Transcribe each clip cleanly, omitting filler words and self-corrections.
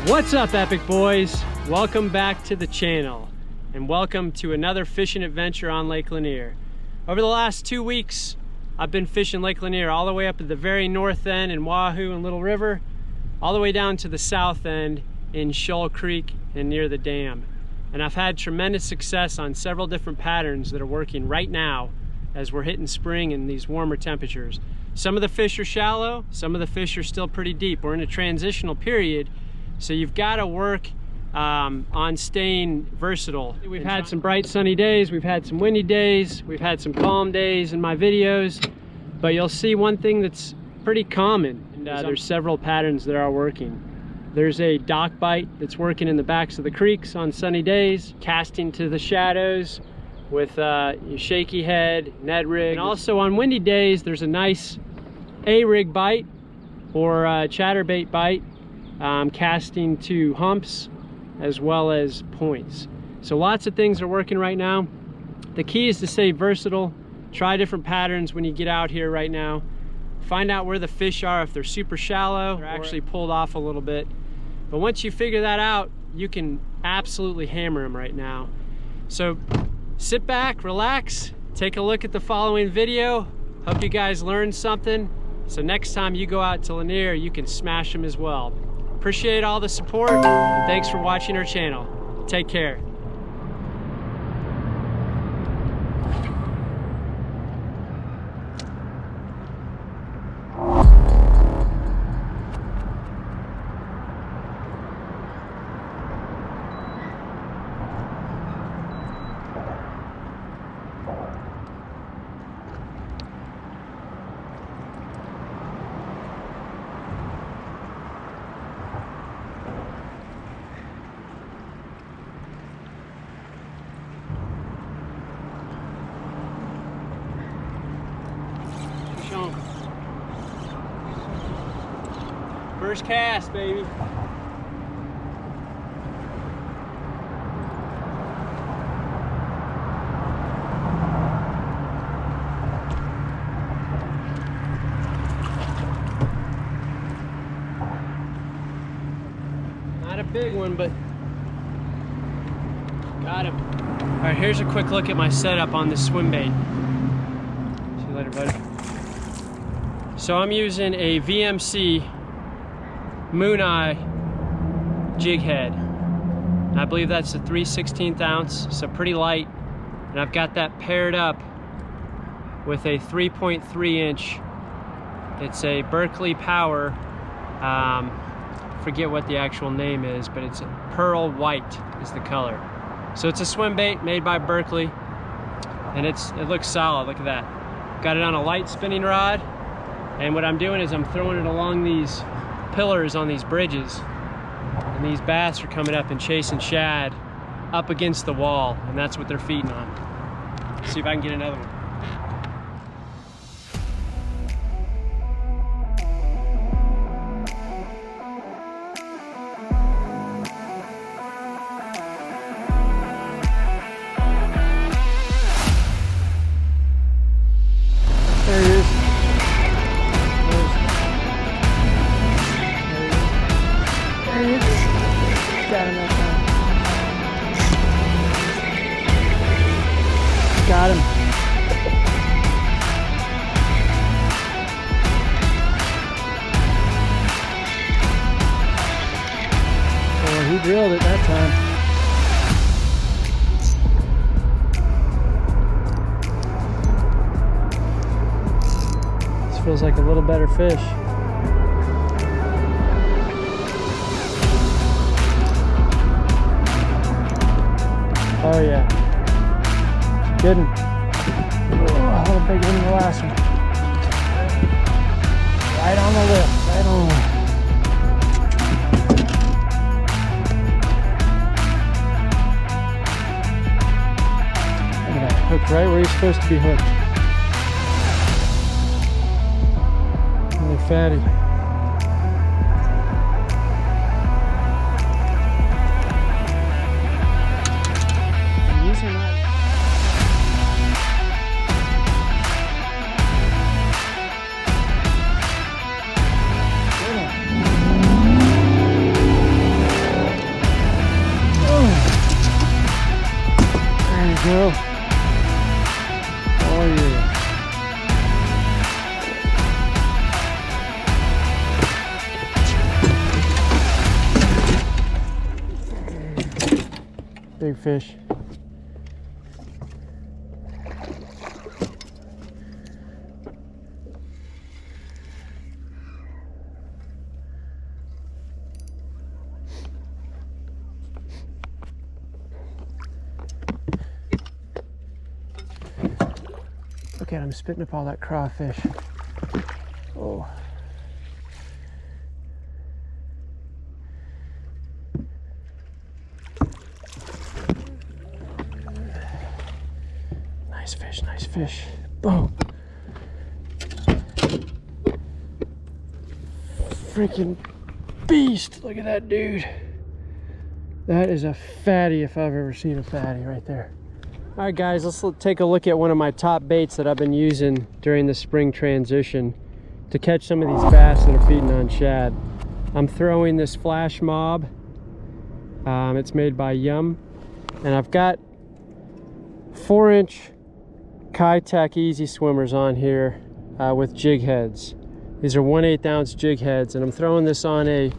What's up, Epic Boys? Welcome back to the channel and welcome to another fishing adventure on Lake Lanier. Over the last 2 weeks, I've been fishing Lake Lanier all the way up at the very north end in Wahoo and Little River, all the way down to the south end in Shoal Creek and near the dam. And I've had tremendous success on several different patterns that are working right now as we're hitting spring and these warmer temperatures. Some of the fish are shallow, some of the fish are still pretty deep. We're in a transitional period, so you've got to work on staying versatile. We've had some bright sunny days, we've had some windy days, we've had some calm days in my videos, but you'll see one thing that's pretty common. And there's several patterns that are working. There's a dock bite that's working in the backs of the creeks on sunny days, casting to the shadows with shaky head, Ned rig. And also on windy days, there's a nice A-rig bite or chatterbait bite, casting to humps as well as points. So lots of things are working right now. The key is to stay versatile, try different patterns when you get out here right now. Find out where the fish are, if they're super shallow, they're actually pulled off a little bit. But once you figure that out, you can absolutely hammer them right now. So sit back, relax, take a look at the following video. Hope you guys learned something. So next time you go out to Lanier, you can smash them as well. Appreciate all the support, and thanks for watching our channel. Take care. First cast, baby. Not a big one, but got him. All right, here's a quick look at my setup on this swim bait. See you later, buddy. So I'm using a VMC Moon Eye jig head. And I believe that's a 3/16 ounce, so pretty light. And I've got that paired up with a 3.3 inch. It's a Berkeley Power. Forget what the actual name is, but it's a pearl white is the color. So it's a swim bait made by Berkeley, and it looks solid. Look at that. Got it on a light spinning rod, and what I'm doing is I'm throwing it along these pillars on these bridges, and these bass are coming up and chasing shad up against the wall, and that's what they're feeding on. Let's see if I can get another one. There he is. Got him that time. Got him. Oh, he drilled it that time. This feels like a little better fish. Oh yeah, good one. Oh, a little bigger than the last one. Right on the lip, right on the lip. Look at that, hooked right where he's supposed to be hooked. Really fatty. no. Oh yeah. Big fish. Look at him spitting up all that crawfish. Oh. Nice fish, nice fish. Boom. Freaking beast. Look at that dude. That is a fatty if I've ever seen a fatty right there. All right guys, let's take a look at one of my top baits that I've been using during the spring transition to catch some of these bass that are feeding on shad. I'm throwing this Flash Mob. It's made by Yum, and I've got 4-inch Kitech Easy Swimmers on here with jig heads. These are 1/8 ounce jig heads, and I'm throwing this on a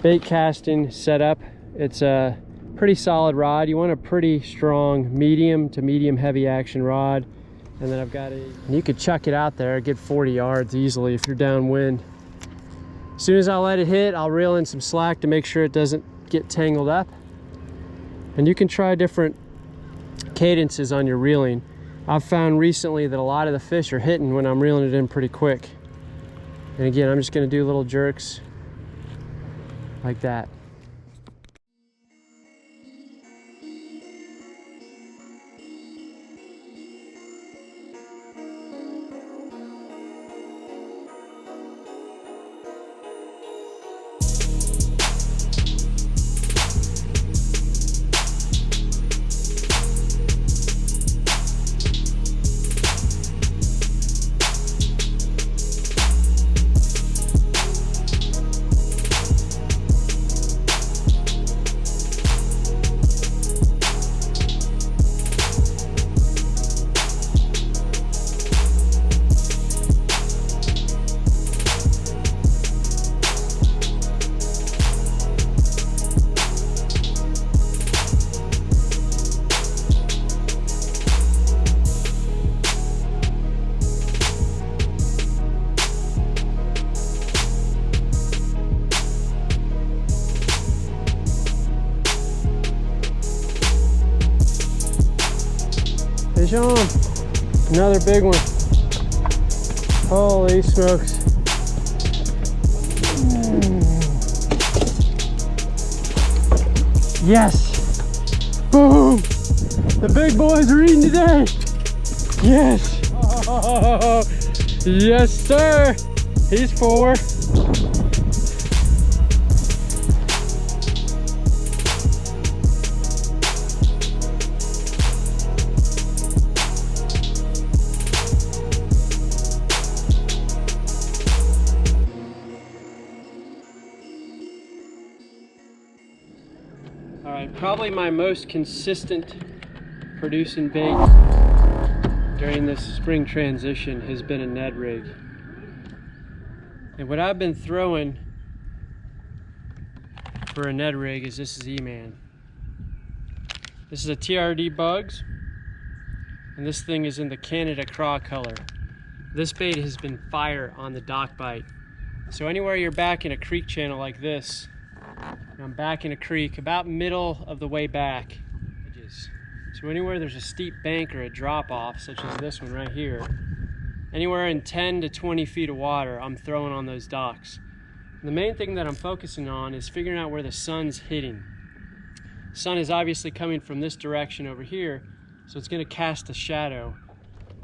bait casting setup. It's a pretty solid rod. You want a pretty strong medium to medium heavy action rod. And then I've got you could chuck it out there, get 40 yards easily if you're downwind. As soon as I let it hit, I'll reel in some slack to make sure it doesn't get tangled up. And you can try different cadences on your reeling. I've found recently that a lot of the fish are hitting when I'm reeling it in pretty quick. And again, I'm just gonna do little jerks like that. Fish on. Another big one. Holy smokes. Yes. Boom. The big boys are eating today. Yes. Oh, yes, sir. He's 4. All right, probably my most consistent producing bait during this spring transition has been a Ned rig. And what I've been throwing for a Ned rig is this is E-Man. This is a TRD Bugs, and this thing is in the Canada Craw color. This bait has been fire on the dock bite. So anywhere you're back in a creek channel like this, I'm back in a creek about middle of the way back. So anywhere there's a steep bank or a drop off, such as this one right here, anywhere in 10 to 20 feet of water, I'm throwing on those docks. And the main thing that I'm focusing on is figuring out where the sun's hitting. The sun is obviously coming from this direction over here, so it's gonna cast a shadow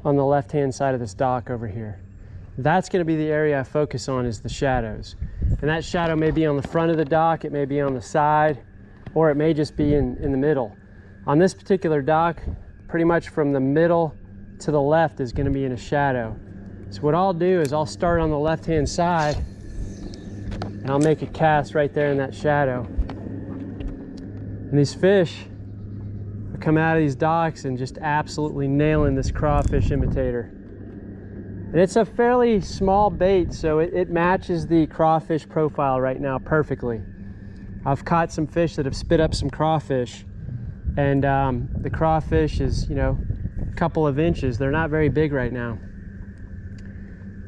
on the left-hand side of this dock over here. That's gonna be the area I focus on, is the shadows. And that shadow may be on the front of the dock, it may be on the side, or it may just be in the middle. On this particular dock, pretty much from the middle to the left is gonna be in a shadow. So what I'll do is I'll start on the left-hand side and I'll make a cast right there in that shadow. And these fish are come out of these docks and just absolutely nailing this crawfish imitator. And it's a fairly small bait, so it matches the crawfish profile right now perfectly. I've caught some fish that have spit up some crawfish, and the crawfish is, you know, a couple of inches. They're not very big right now.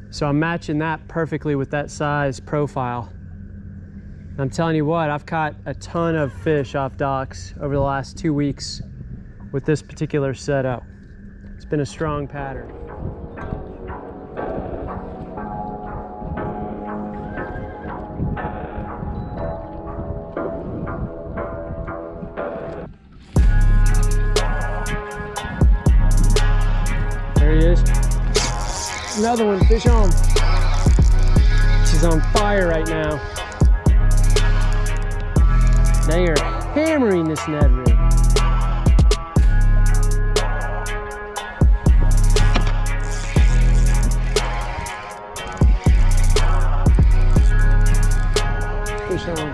So I'm matching that perfectly with that size profile. And I'm telling you what, I've caught a ton of fish off docks over the last 2 weeks with this particular setup. It's been a strong pattern. There he is. Another one, fish on. She's on fire right now. They are hammering this Ned rig. Fish on.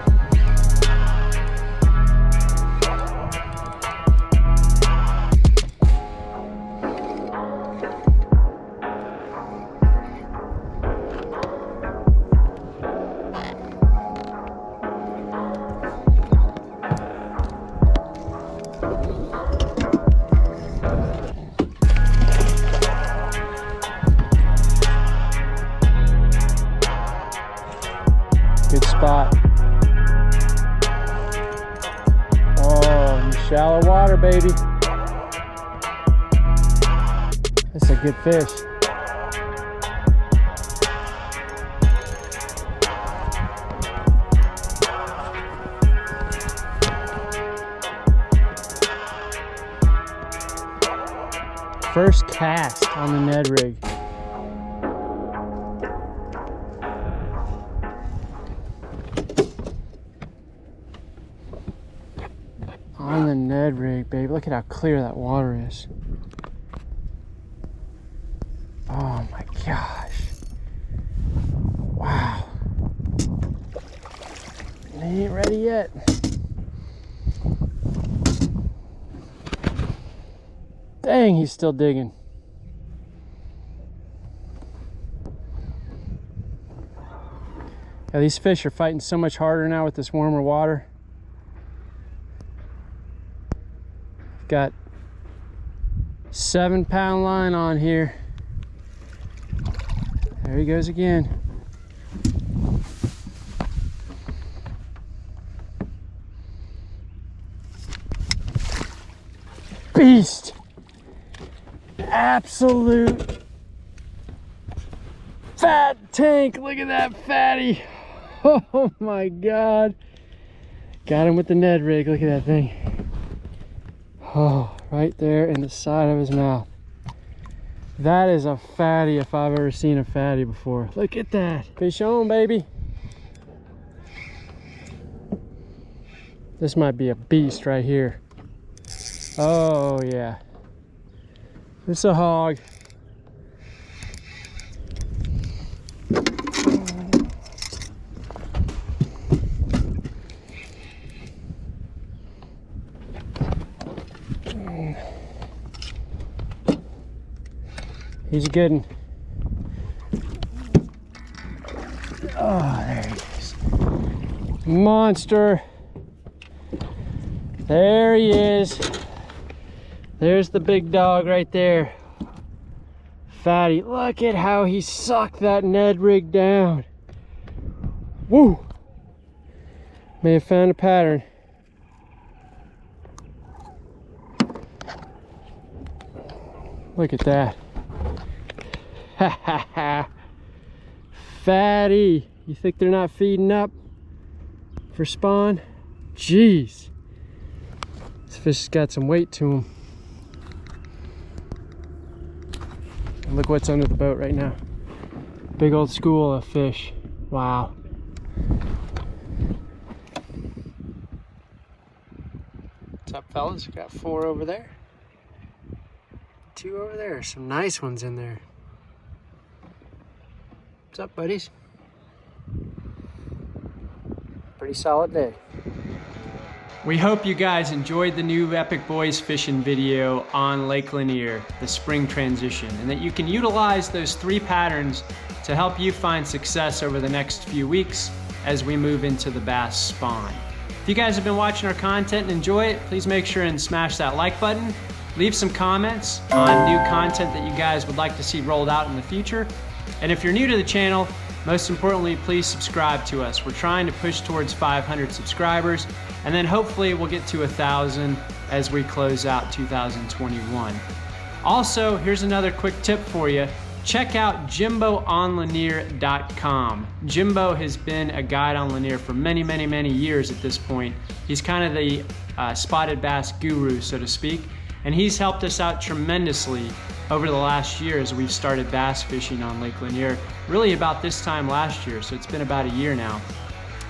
Good spot. Oh, shallow water, baby. That's a good fish. First cast on the Ned rig. On the Ned rig, baby. Look at how clear that water is. Oh my gosh. Wow. He ain't ready yet. Dang, he's still digging. Yeah, these fish are fighting so much harder now with this warmer water. Got 7-pound line on here. There he goes again. Beast. Absolute fat tank. Look at that fatty. Oh my God. Got him with the Ned rig. Look at that thing. Oh, right there in the side of his mouth. That is a fatty if I've ever seen a fatty before. Look at that. Fish on, baby. This might be a beast right here. Oh, yeah. It's a hog. He's a good one. Oh, there he is. Monster. There he is. There's the big dog right there. Fatty. Look at how he sucked that Ned rig down. Woo! May have found a pattern. Look at that. Ha ha ha. Fatty. You think they're not feeding up for spawn? Jeez. This fish has got some weight to him. And look what's under the boat right now. Big old school of fish. Wow. What's up, fellas? Got 4 over there. 2 over there. Some nice ones in there. What's up, buddies? Pretty solid day. We hope you guys enjoyed the new EpikBoyz fishing video on Lake Lanier, the spring transition, and that you can utilize those 3 patterns to help you find success over the next few weeks as we move into the bass spawn. If you guys have been watching our content and enjoy it, please make sure and smash that like button. Leave some comments on new content that you guys would like to see rolled out in the future. And if you're new to the channel, most importantly, please subscribe to us. We're trying to push towards 500 subscribers, and then hopefully we'll get to 1,000 as we close out 2021. Also, here's another quick tip for you. Check out JimboOnLanier.com. Jimbo has been a guide on Lanier for many, many, many years at this point. He's kind of the spotted bass guru, so to speak, and he's helped us out tremendously over the last year as we've started bass fishing on Lake Lanier, really about this time last year, so it's been about a year now.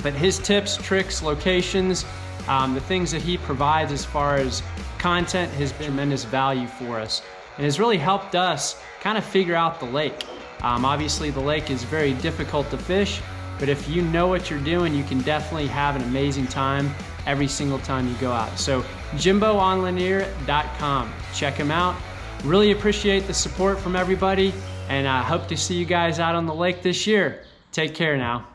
But his tips, tricks, locations, the things that he provides as far as content has been tremendous value for us and has really helped us kind of figure out the lake. Obviously the lake is very difficult to fish, but if you know what you're doing, you can definitely have an amazing time every single time you go out. So JimboOnLanier.com, check him out. Really appreciate the support from everybody, and I hope to see you guys out on the lake this year. Take care now.